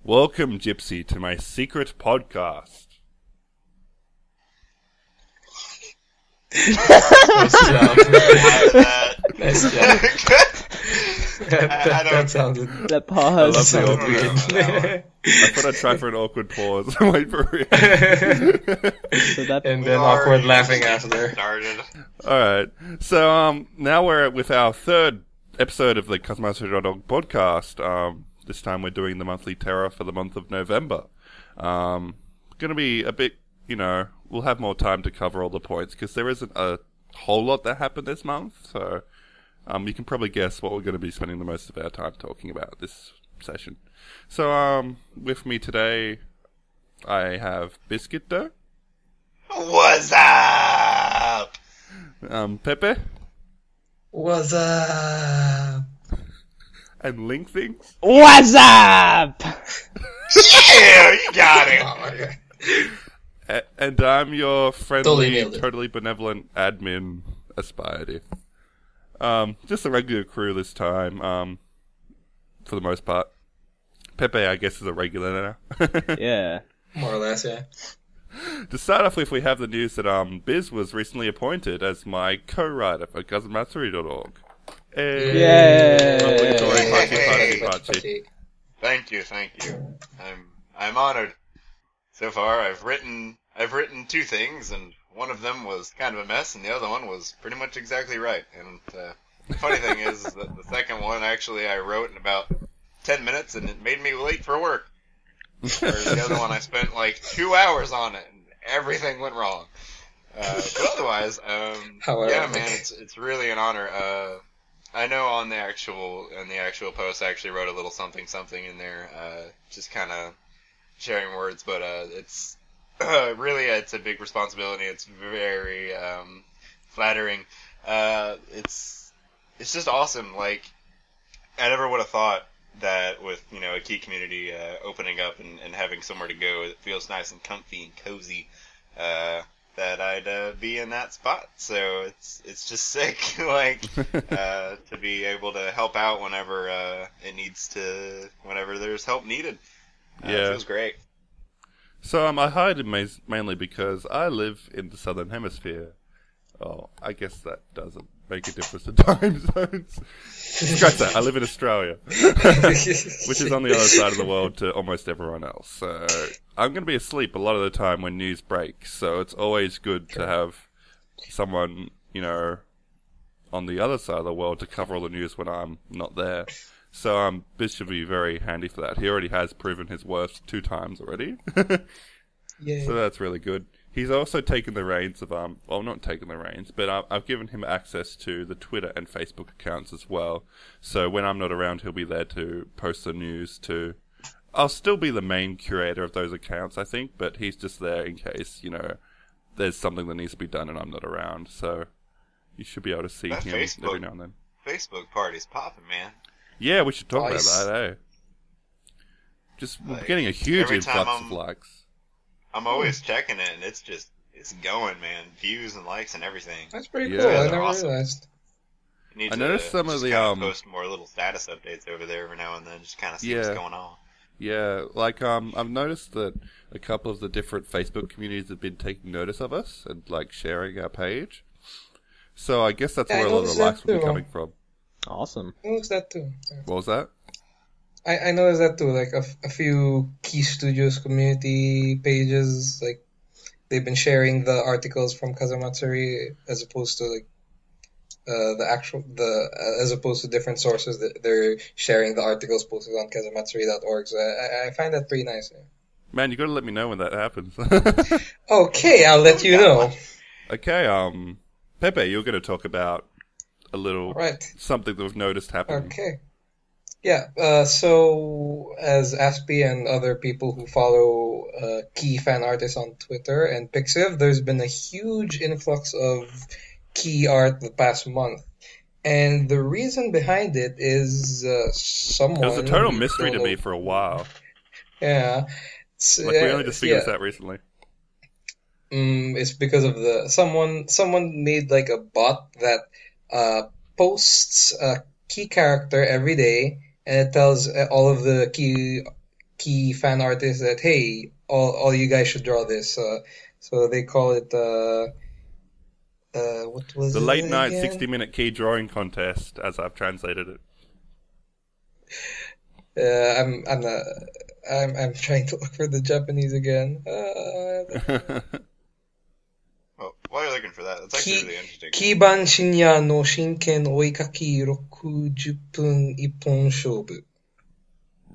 Welcome, Gypsy, to my secret podcast. Nice job. Nice job. That sounded... That I pause. love the sounded awkward. weird. I thought I'd try for an awkward pause and wait for it. So that And then awkward laughing after. Started. Alright, so now we're with our third episode of the Cosmomastery.org podcast. This time we're doing the Monthly Terra for the month of November. Going to be a bit, we'll have more time to cover all the points because there isn't a whole lot that happened this month. So you can probably guess what we're going to be spending the most of our time talking about this session. So with me today, I have Bizkitdoh. What's up? Pepe. What's up? And Link Things. What's up? Yeah, you got it. Oh my god. And I'm your Totally friendly, nailed it. totally benevolent admin, Aspiredy. Just a regular crew this time, for the most part. Pepe, I guess, is a regular now. Yeah. More or less, yeah. To start off with, we have the news that Biz was recently appointed as my co-writer for Cosmomastery.org. Hey. Yay. Congratulatory, Pachi. Thank you. I'm honored. So far, I've written two things, and one of them was kind of a mess, and the other one was pretty much exactly right. And the funny thing is that the second one, actually, I wrote in about 10 minutes, and it made me late for work. Whereas the other one, I spent like 2 hours on it, and everything went wrong. But otherwise, However, yeah, man, it's really an honor. I know on the actual post, I actually wrote a little something in there, just kind of sharing words, but it's really it's a big responsibility. It's very flattering. It's just awesome. Like, I never would have thought that with a key community opening up and having somewhere to go, it feels nice and comfy and cozy. That I'd be in that spot, so it's just sick, like to be able to help out whenever whenever there's help needed. Yeah. It feels great. So I hired him mainly because I live in the Southern Hemisphere. Oh, I guess that doesn't make a difference to time zones. Scratch that. I live in Australia, which is on the other side of the world to almost everyone else. So I'm going to be asleep a lot of the time when news breaks. So it's always good to have someone, on the other side of the world to cover all the news when I'm not there. So Biz should be very handy for that. He already has proven his worth 2 times already. yeah. So that's really good. He's also taken the reins of, well, not taken the reins, but I've given him access to the Twitter and Facebook accounts as well. So when I'm not around, he'll be there to post the news too. I'll still be the main curator of those accounts, I think, but he's just there in case, there's something that needs to be done and I'm not around. So you should be able to see That him every now and then. Facebook party's popping, man. Yeah, we should talk Nice. about that, eh? Just we're Like, getting a huge every time influx of likes. I'm always checking it, and it's going, man. Views and likes and everything. That's pretty Yeah. cool. I They're never awesome. realized. Need I to noticed some of just the, kinda post more little status updates over there every now and then, just kind of see what's Yeah. going on. Yeah, like I've noticed that a couple of the different Facebook communities have been taking notice of us and like sharing our page. So I guess that's Yeah, I where a lot of noticed the likes that will be too. coming from. Awesome. I noticed that too. What was that? I noticed that too. Like a few Key Studios community pages, like they've been sharing the articles from Kazumatsuri as opposed to like as opposed to different sources that they're sharing the articles posted on kazumatsuri.org. So I find that pretty nice. Yeah. Man, you got to let me know when that happens. Okay, I'll let you know. Okay, Pepe, you're going to talk about a little Right. something that we've noticed happening. Okay. Yeah, so as Aspie and other people who follow Key fan artists on Twitter and Pixiv, there's been a huge influx of Key art the past month. And the reason behind it is someone... It was a total who mystery to don't me know- for a while. Yeah. Like, we only just figured this out recently. It's because of someone made like a bot that posts a Key character every day, and it tells all of the key fan artists that, hey, all you guys should draw this. So they call it what was The it late night again? 60-minute key drawing contest, as I've translated it. I'm trying to look for the Japanese again. Well, while you're looking for that, that's actually really interesting. キーバン深夜の真剣追いかき60分一本勝負.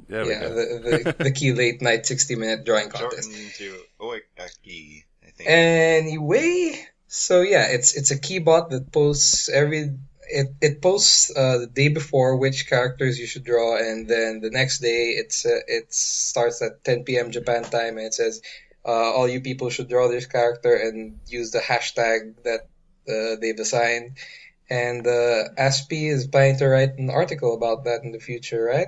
There we Yeah, go. the key late night 60-minute drawing contest. Shortened to Oikaki, I think. Anyway, so yeah, it's a key bot that posts it posts the day before which characters you should draw, and then the next day it starts at 10 p.m. Japan time, and it says all you people should draw this character and use the hashtag that they've assigned. And Aspie is planning to write an article about that in the future, right?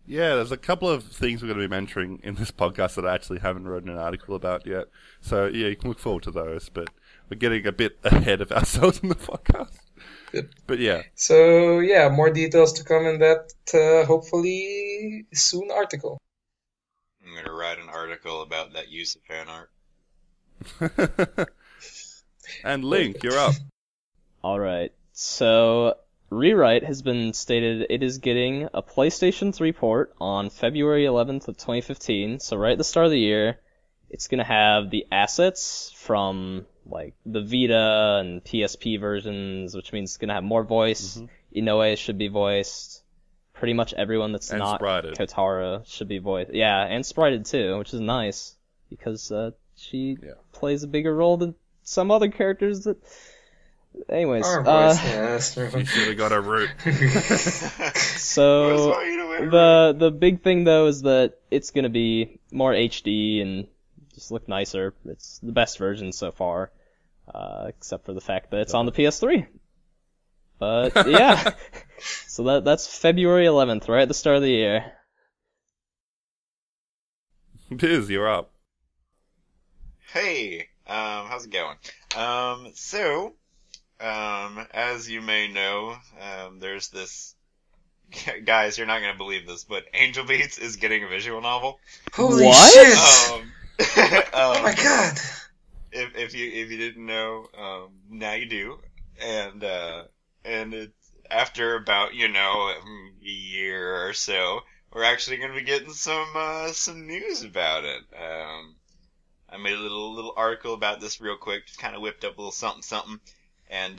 Yeah, there's a couple of things we're going to be mentoring in this podcast that I actually haven't written an article about yet. So, yeah, you can look forward to those, but we're getting a bit ahead of ourselves in the podcast. But, yeah. So, yeah, more details to come in that, hopefully, soon article. I'm going to write an article about that use of fan art. And Link, you're up. Alright, so Rewrite has been stated it is getting a PlayStation 3 port on February 11th of 2015, so right at the start of the year. It's gonna have the assets from, like, the Vita and PSP versions, which means it's gonna have more voice. Inoue should be voiced. Pretty much everyone that's And not sprited. Kotaro should be voiced. Yeah, and sprited too, which is nice, because she plays a bigger role than some other characters that... Anyways, Our voice, yeah, that's true. You should have got a root. so the big thing though is that it's gonna be more HD and just look nicer. It's the best version so far, except for the fact that it's on the PS3. But yeah, so that's February 11th, right at the start of the year. Biz, you're up. Hey, how's it going? As you may know, there's this... Guys, you're not gonna believe this, but Angel Beats is getting a visual novel. Holy What? shit! Oh my god! If you didn't know, now you do. And it's after about, a year or so, we're actually gonna be getting some news about it. I made a little article about this real quick, just kind of whipped up a little something. And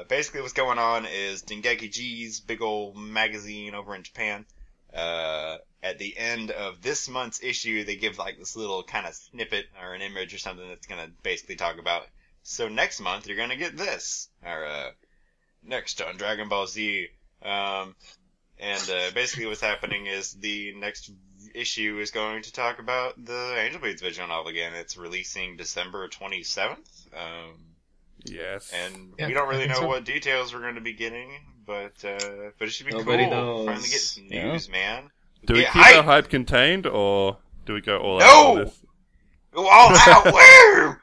basically what's going on is Dengeki G's big old magazine over in Japan. At the end of this month's issue, they give like this little kind of snippet or an image or something that's going to basically talk about, so next month you're going to get this, or next on Dragon Ball Z. Basically what's happening is the next issue is going to talk about the Angel Beats visual novel again. It's releasing December 27th. Yes. And Yeah, we don't really I think know so. what details we're going to be getting, but it should be Nobody cool. knows. Finally get some news, man. Do we Get keep our hype! hype contained, or do we go all No! out on Go all out! Where?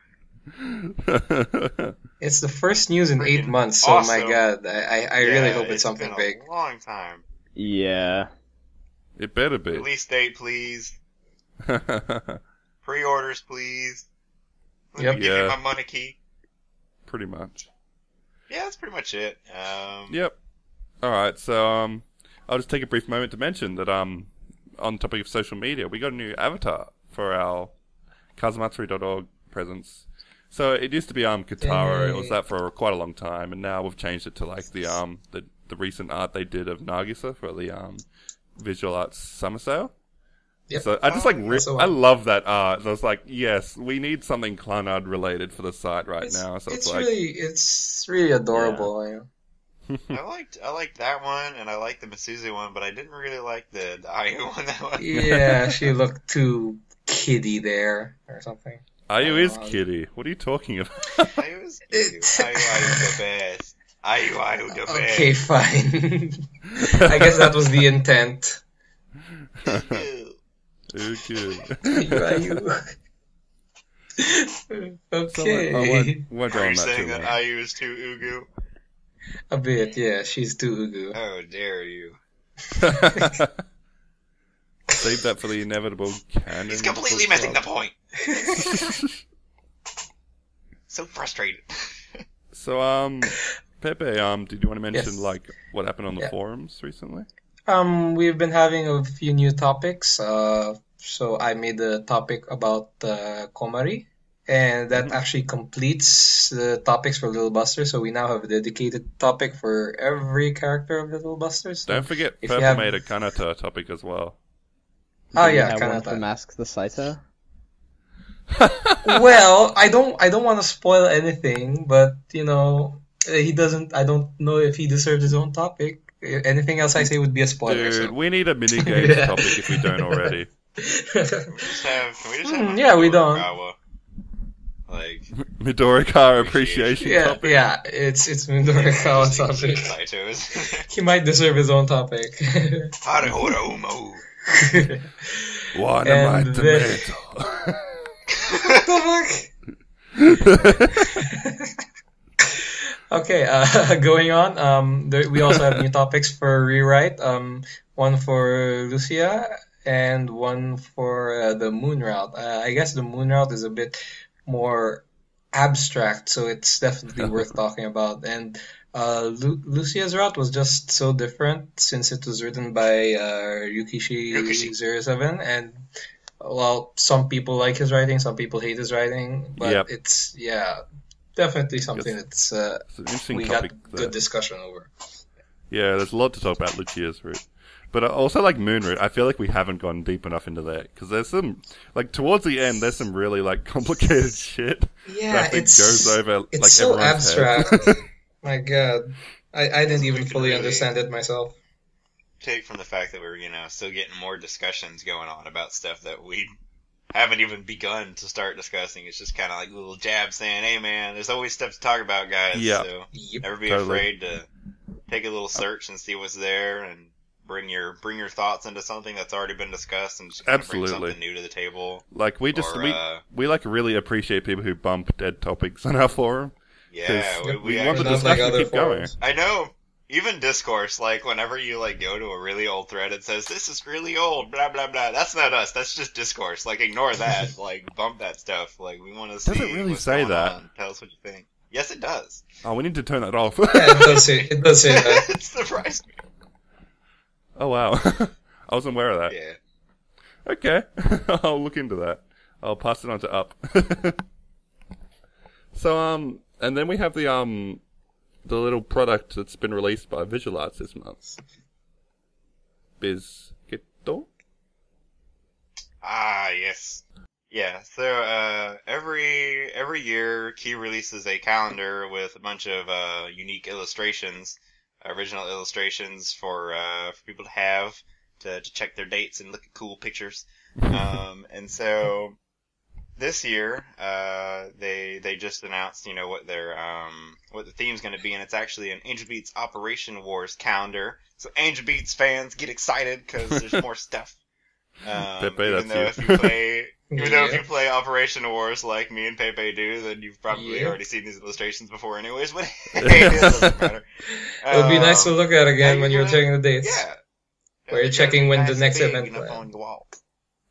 this? It's the first news in 8 Freaking months, so awesome. my god, I really hope it's something been big. a long time. Yeah. It better be. Release date, please. Pre-orders, please. Let Yep. me give Yeah. you my money key. Pretty much. Yeah, that's pretty much it. Yep. Alright, so I'll just take a brief moment to mention that on the topic of social media, we got a new avatar for our kazumatsuri.org presence. So it used to be Katara, it was that for quite a long time, and now we've changed it to like the recent art they did of Nagisa for the visual arts summer sale. Yep. So I just that's the one. I love that art. So I was like, yes, we need something CLANNAD related for the site right now. So it's like, it's really adorable. Yeah. I liked that one, and I liked the Masuzu one, but I didn't really like the Ayu one that one. Yeah, she looked too kiddie there or something. Ayu is kitty. What are you talking about? Ayu is cute. Ayu the best. Ayu the best. Okay, fine. I guess that was the intent. Okay. Okay. I won't go Are on you that saying too that long. Ayu is too ugu? A bit, yeah. She's too ugu. Oh, dare you. Save that for the inevitable canon. He's completely missing the point. So frustrated. So, Pepe, did you want to mention, Yes. like, what happened on the forums recently? We've been having a few new topics. So I made a topic about Komari, and that actually completes the topics for Little Buster. So we now have a dedicated topic for every character of Little Buster. So Don't forget, if Purple you have- made a Kanata topic as well. Oh Do we yeah, have one for Kanata. Mask the Saito? Well, I don't want to spoil anything, but he doesn't. I don't know if he deserves his own topic. Anything else I say would be a spoiler. Dude, So. we need a minigames Yeah. topic if we don't already. Can we just have Yeah, we don't. Midoriya? Like, Midorikawa appreciation Yeah, topic. yeah, it's Midorikawa just include topic. Saito is. He might deserve his own topic. Haruhoro Umo. One And of my then- tomato. What the fuck? Okay, going on. We also have new topics for rewrite. One for Lucia and one for the moon route. I guess the moon route is a bit more abstract, so it's definitely worth talking about. And Lucia's route was just so different since it was written by Ryukishi07, and well, some people like his writing, some people hate his writing, but Yep. it's definitely something that's It's an interesting we topic. got good discussion over. Yeah, there's a lot to talk about Lucia's route. But also, like, Moon route, I feel like we haven't gone deep enough into that. Because there's some, like, towards the end, there's some really, like, complicated shit. Yeah, that I think it's goes over, it's like, so everyone's head. abstract. My God, I didn't even We can fully really- understand it myself. Take from the fact that we're, still getting more discussions going on about stuff that we haven't even begun to start discussing. It's just kind of like little jabs saying, hey man, there's always stuff to talk about, guys. Yeah. So Yep. never be Totally. afraid to take a little search and see what's there and bring your thoughts into something that's already been discussed and just kind of bring Absolutely. something new to the table. Like, we just, Or, we like, really appreciate people who bump dead topics on our forum. Yeah, 'Cause we want the actually, Not discussion like to other keep going. forums. I know. Even discourse, like whenever you go to a really old thread, it says this is really old, blah blah blah. That's not us. That's just discourse. Like ignore that. Like bump that stuff. Like we want to see. Does it really what's say going that? on. Tell us what you think. Yes, it does. Oh, we need to turn that off. Yeah, it does say that. It surprised me. Oh, wow. I wasn't aware of that. Yeah. Okay. I'll look into that. I'll pass it on to Up. So, and then we have the little product that's been released by Visual Arts this month. Bizkitdoh? Ah, yes. Yeah. So every year, Key releases a calendar with a bunch of unique illustrations, original illustrations for people to have to check their dates and look at cool pictures. And so this year, they just announced, what what the theme's going to be, and it's actually an Angel Beats Operation Wars calendar. So Angel Beats fans get excited because there's more stuff. Pepe, Even though that's if you. you play, if Yeah. you play Operation Wars like me and Pepe do, then you've probably Yeah. already seen these illustrations before, anyways. But hey, it doesn't matter. It would be nice to look at again and when you're you checking the dates. Yeah. Where you're It's checking when the nice next big event enough planned. on your wall.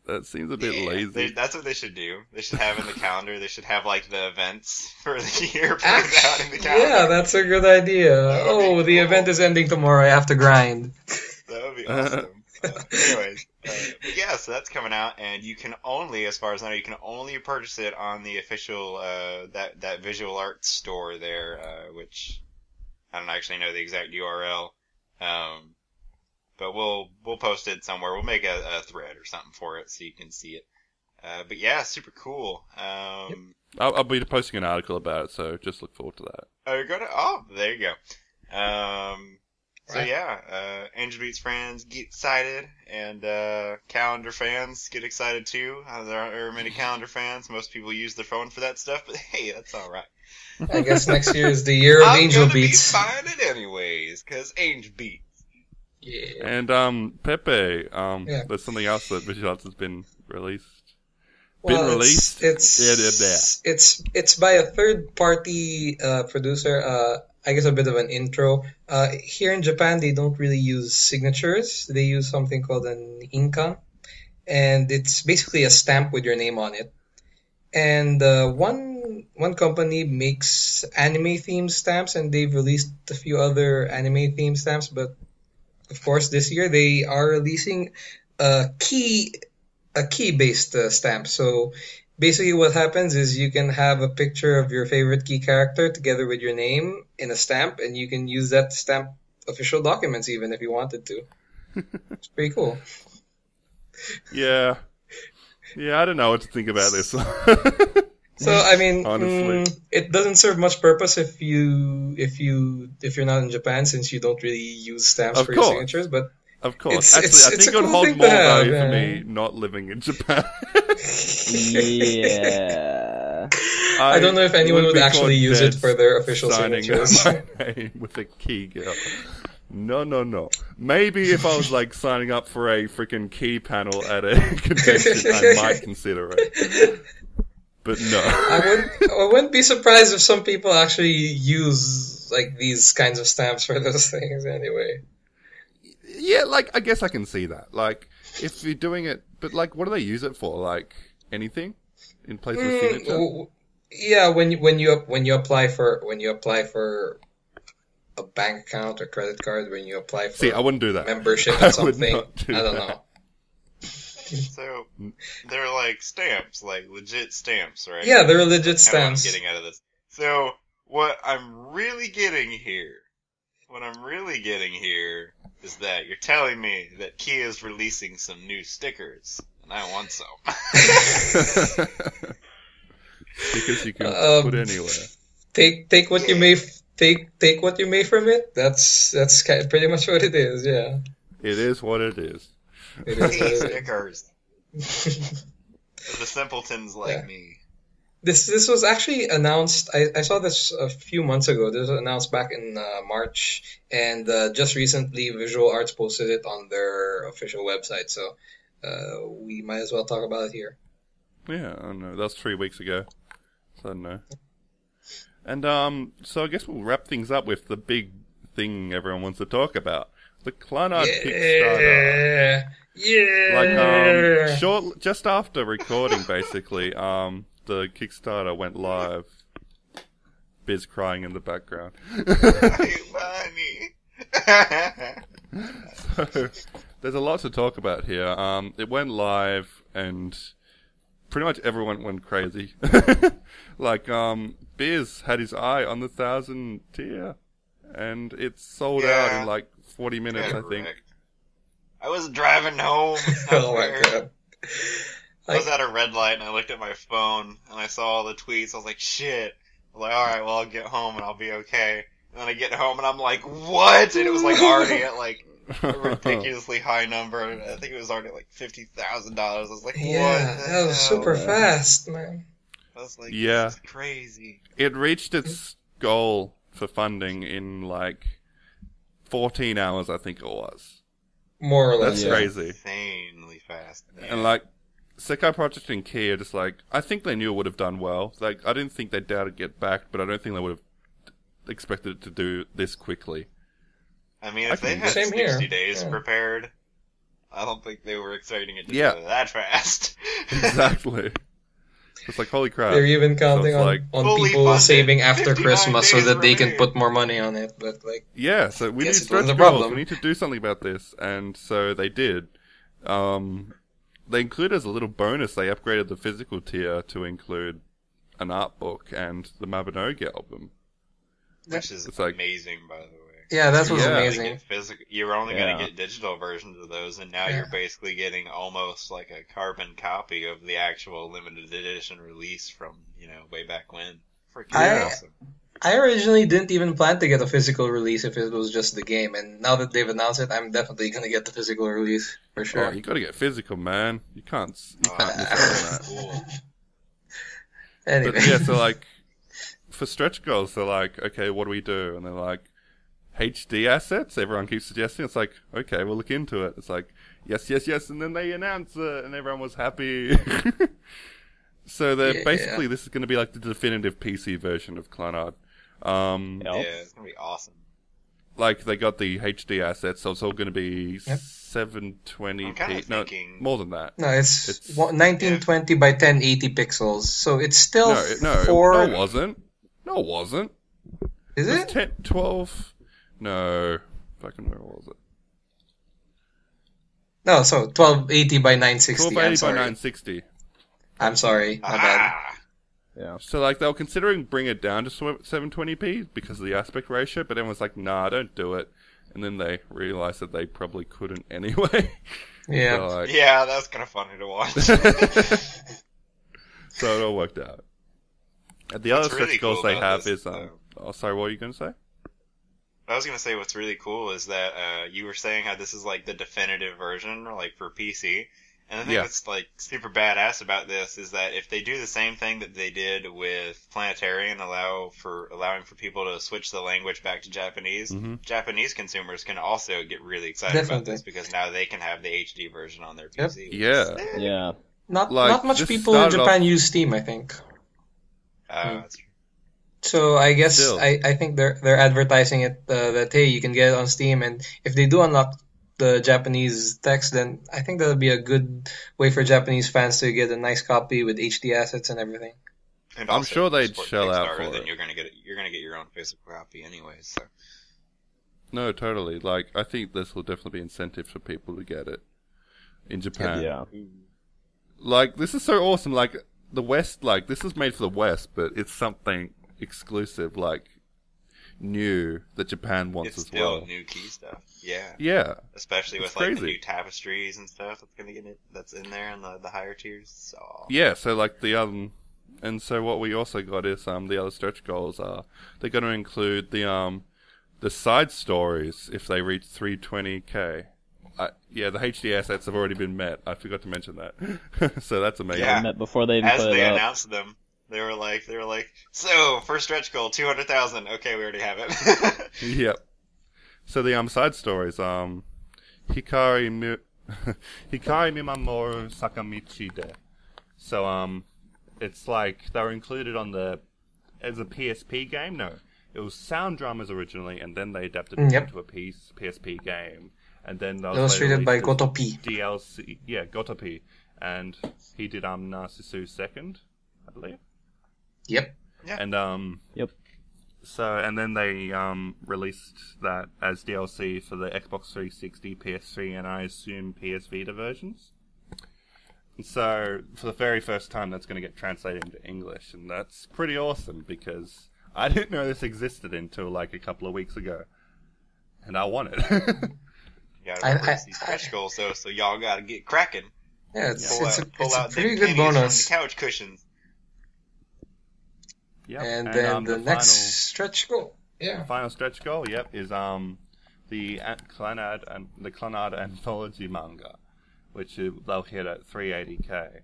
That seems a bit Yeah, lazy. that's what they should do. They should have in the calendar. They should have like the events for the year printed Act- out in the calendar. Yeah, that's a good idea. That would be Oh, the cool. event is ending tomorrow. I have to grind. That would be awesome. Anyways, but yeah, so that's coming out, and you can only, as far as I know, you can only purchase it on the official that visual arts store there, which I don't actually know the exact URL, but we'll post it somewhere. We'll make a thread or something for it so you can see it. But yeah, super cool. I'll be posting an article about it, so just look forward to that. Oh, you're gonna? Oh, there you go. So Right. yeah, Angel Beats fans get excited, and calendar fans get excited too. There aren't many calendar fans. Most people use their phone for that stuff, but hey, that's all right. I guess next year is the year of I'm Angel gonna Beats. be buying it anyways, cause Angel Beats. Yeah. And, Pepe, Yeah. there's something else that Visual Arts has been released. Well, released? It's by a third party producer. I guess a bit of an intro. Here in Japan, they don't really use signatures. They use something called an Inkan, and it's basically a stamp with your name on it. And one company makes anime themed stamps, and they've released a few other anime themed stamps. But of course, this year they are releasing a key based stamp. So basically, what happens is you can have a picture of your favorite key character together with your name in a stamp, and you can use that to stamp official documents even if you wanted to. It's pretty cool. Yeah. Yeah, I don't know what to think about this. So I mean, Honestly. it doesn't serve much purpose if you're not in Japan, since you don't really use stamps Of for your course. signatures. But Of course. It's- Actually, it's- I it's think a it would cool hold thing to more have, value yeah. for me not living in Japan. Yeah. I don't know if anyone would be actually caught use it dead for their official signing signatures. my name with a key girl. No. Maybe if I was like signing up for a freaking key panel at a convention, I might consider it. But no. I wouldn't be surprised if some people actually use like these kinds of stamps for those things anyway. Yeah, like, I guess I can see that. Like, if you're doing it, but like, what do they use it for? Like, anything? In place of signature? Yeah, when you apply for a bank account or credit card, when you apply for See, I wouldn't do that. membership I at would something, not do I don't that. know. So they're like stamps, like legit stamps, right? Yeah, they're legit That's kinda what I'm stamps. getting out of this. So what I'm really getting here is that you're telling me that Kia is releasing some new stickers, and I want some. Because you can put anywhere. Take what you may take what you may from it. That's pretty much what it is. Yeah, It is what it is. it is what it is. Stickers. For the simpletons like Yeah. me. This was actually announced. I saw this a few months ago. This was announced back in March, and just recently, Visual Arts posted it on their official website. So we might as well talk about it here. Yeah, I don't know. That was 3 weeks ago. So I don't know. And, so I guess we'll wrap things up with the big thing everyone wants to talk about. The CLANNAD Kickstarter. Yeah. Like, just after recording, basically, the Kickstarter went live. Biz crying in the background. Hey, money. So, there's a lot to talk about here. It went live, and pretty much everyone went crazy. Like, Biz had his eye on the 1,000 tier, and it sold out in like 40 minutes, I think. Correct. I was driving home. Oh my god. I was at a red light and I looked at my phone and I saw all the tweets. I was like, shit. I was like, alright, well, I'll get home and I'll be okay. And then I get home and I'm like, what? And it was like already at like a ridiculously high number. I think it was already at like $50,000. I was like, what? Yeah, the that was hell? super fast, man. I was like, Yeah. this is crazy. It reached its goal for funding in like 14 hours, I think it was. More or less. That's yeah. crazy. Insanely fast. And like, Sekai Project and Key are just like, I think they knew it would have done well. Like, I didn't think they doubted get backed, but I don't think they would have expected it to do this quickly. I mean, if they can- had Same 60 here. days Yeah. prepared, I don't think they were expecting it to Yeah. go that fast. Exactly. It's like, holy crap. They're even counting So it's like- on Fully people funded, saving after 59 Christmas so days that they can remaining. put more money on it. But like, Yeah, so we need Guess to it stretch wasn't a goals. problem. We need to do something about this. And so they did. They included as a little bonus, they upgraded the physical tier to include an art book and the Mabinogi album. Which is It's like- amazing, by the way. yeah, that was Yeah. amazing. You were only going Yeah. to get digital versions of those, and now Yeah. you're basically getting almost like a carbon copy of the actual limited edition release from, way back when. Freaking I- awesome. I originally didn't even plan to get a physical release if it was just the game, and now that they've announced it, I'm definitely gonna get the physical release for sure. Oh, you gotta get physical, man. You can't miss out on that. Cool. Anyway, But yeah, so like, for stretch goals, they're like, okay, what do we do? And they're like, HD assets? Everyone keeps suggesting. It's like, okay, we'll look into it. It's like, yes, and then they announce it, and everyone was happy. So Yeah. basically, this is going to be like the definitive PC version of CLANNAD. Yep. Yeah, it's going to be awesome. like they got the HD assets, so it's all going to be Yep. 720p. I'm kinda No, thinking- more than that. No, it's, It's- 1920 by 1080 pixels, so it's still No, four. it wasn't. No, it wasn't. Is It was it? 10, 12. No, fucking where was it? No, so 1280 by 960. 1280 I'm by sorry. 960. I'm sorry. My bad. Yeah. So like they were considering bring it down to 720p because of the aspect ratio, but everyone's like, nah, don't do it. And then they realized that they probably couldn't anyway. Yeah. So, like, Yeah, that's kind of funny to watch. so it all worked out. And the other What's really stretch goals cool they about have this, is though- oh, sorry, what were you going to say? I was gonna say what's really cool is that you were saying how this is like the definitive version, like for PC. And the thing Yeah. that's like super badass about this is that if they do the same thing that they did with Planetarian, allowing for people to switch the language back to Japanese, Mhm. Japanese consumers can also get really excited about Definitely. this because now they can have the HD version on their Yep. PC. Yeah. Yeah. Not Like, much this people in started Japan use Steam, I think. That's true. So I guess Still. I think they're advertising it that hey, you can get it on Steam, and if they do unlock the Japanese text, then I think that'll be a good way for Japanese fans to get a nice copy with HD assets and everything. And I'm also, sure if you they'd support shell out Kickstarter, for then it. you're gonna get your own physical copy anyways. So. No, totally. Like, I think this will definitely be incentive for people to get it in Japan. Yeah. Like, this is so awesome. Like, the West, like, this is made for the West, but it's something exclusive, like, new that Japan wants It's as still well. new key stuff. Yeah. Yeah. Especially It's with like the crazy. new tapestries and stuff that's in there in the higher tiers. So Yeah, so like and so what we also got is the other stretch goals are they're going to include the side stories if they reach 320k. Yeah, the HD assets have already been met. I forgot to mention that. So that's amazing. Yeah. Met before they even as put they it up. announced them, they were like, so first stretch goal 200,000. Okay, we already have it. Yep. So the side stories Hikari Mimamoru Sakamichi de. So it's like they were included as a PSP game. No, it was Sound Dramas originally, and then they adapted it Yep. into a PSP game, and then that was Illustrated by later released as Gotopi. DLC. Yeah, Gotopi, and he did Narcissu second, I believe. Yep. And Yep. So, and then they released that as DLC for the Xbox 360, PS3, and I assume PS Vita versions. And so, for the very first time, that's going to get translated into English, and that's pretty awesome because I didn't know this existed until like a couple of weeks ago, and I want it. You gotta remember it's these stretch goals though, so y'all gotta get cracking. Yeah, it's Pull a out pretty them good pennies bonus. from the couch cushions. Yep. And then the next final- stretch goal. Yeah. Final stretch goal, yep, is the CLANNAD and the CLANNAD anthology manga, which they'll hit at 380k.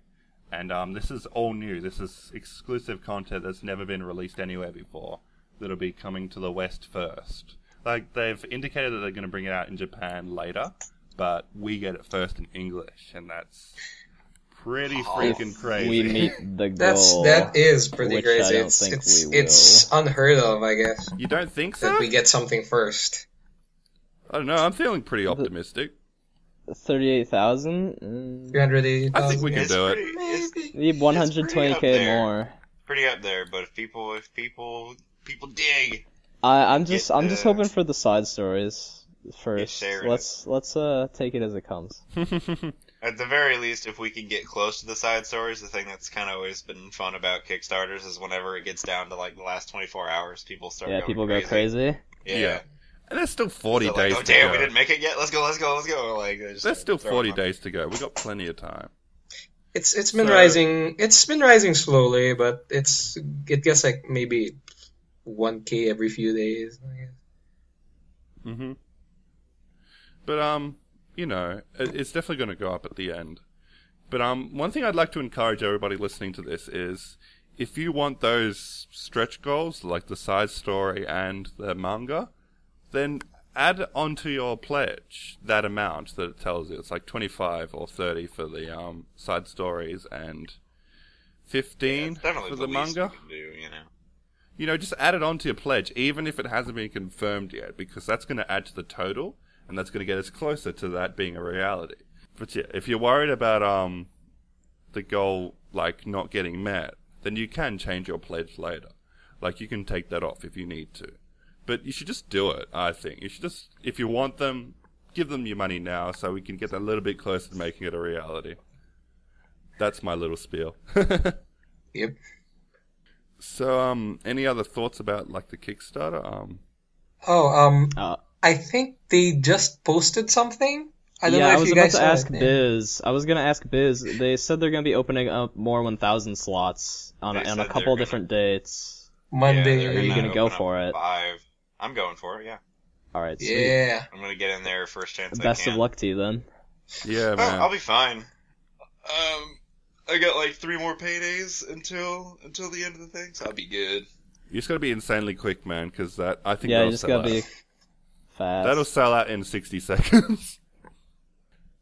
And this is all new. This is exclusive content that's never been released anywhere before. That'll be coming to the West first. Like they've indicated that they're going to bring it out in Japan later, but we get it first in English, and that's pretty freaking crazy. We meet the goal. That is pretty which crazy. I don't think we will. It's unheard of, I guess, You don't think so? that we get something first. I don't know. I'm feeling pretty optimistic. 38,000. 380,000. I think we can It's do it. pretty, it's, Need it's pretty up 120k there. more. pretty up there, but if people dig, I'm just Get, hoping for the side stories first. sharing Let's take it as it comes. at the very least, if we can get close to the side stories, the thing that's kind of always been fun about Kickstarters is whenever it gets down to like the last 24 hours, people start Yeah, going people crazy. go crazy. Yeah. And there's still 40 They're days like, oh to damn, go. we didn't make it yet. Let's go. Like, they just There's still throw 40 them up. days to go. We've got plenty of time. It's been So- rising. It's been rising slowly, but it gets like maybe 1k every few days. I guess. hmm But, it's definitely going to go up at the end. But, one thing I'd like to encourage everybody listening to this is, if you want those stretch goals, like the side story and the manga, then add onto your pledge that amount that it tells you. It's like 25 or 30 for the side stories and 15 It's definitely for the least manga. we can do, you know. just add it onto your pledge, even if it hasn't been confirmed yet, because that's going to add to the total, and that's going to get us closer to that being a reality. But yeah, if you're worried about the goal like not getting met, then you can change your pledge later. Like, you can take that off if you need to. But you should just do it, I think. You should just, if you want them, give them your money now so we can get a little bit closer to making it a reality. That's my little spiel. Yep. So, any other thoughts about, like, the Kickstarter? I think they just posted something. I don't know I if was you about guys to saw ask it. Biz. I was gonna ask Biz. They said they're gonna be opening up more 1,000 slots on They a said couple they're different dates. Monday. Yeah, Are you gonna open go up for it? 5. I'm going for it, yeah. Alright, sweet. Yeah. I'm gonna get in there first chance I Best can. of luck to you then. Yeah, Oh, man. I'll be fine. I got like 3 more paydays until the end of the thing, so I'll be good. You just gotta be insanely quick, man, because I think Yeah, that'll you just sell gotta be out. fast. That'll sell out in 60 seconds.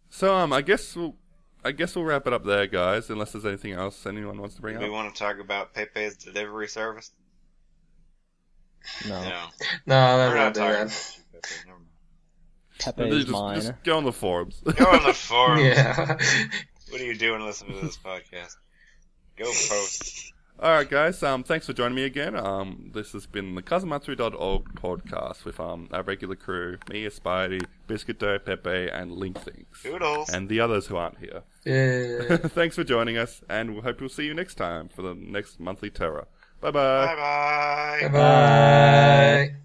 So, I guess we'll wrap it up there, guys, unless there's anything else anyone wants to bring Do we up. want to talk about Pepe's delivery service? No. No. No, We're I'm not not doing talking that. about Pepe, never mind. Pepe is mine. Just go on the forums. Go on the forum. Yeah. What are you doing listening to this podcast? Go post. Alright, guys, thanks for joining me again. This has been the Kazumatsu.org podcast with our regular crew, me, Spidey, Bizkitdoh, Pepe, and Linkthings. Doodles. And the others who aren't here. Yeah. Thanks for joining us, and we hope we'll see you next time for the next Monthly Terra. Bye-bye. Bye-bye. Bye-bye.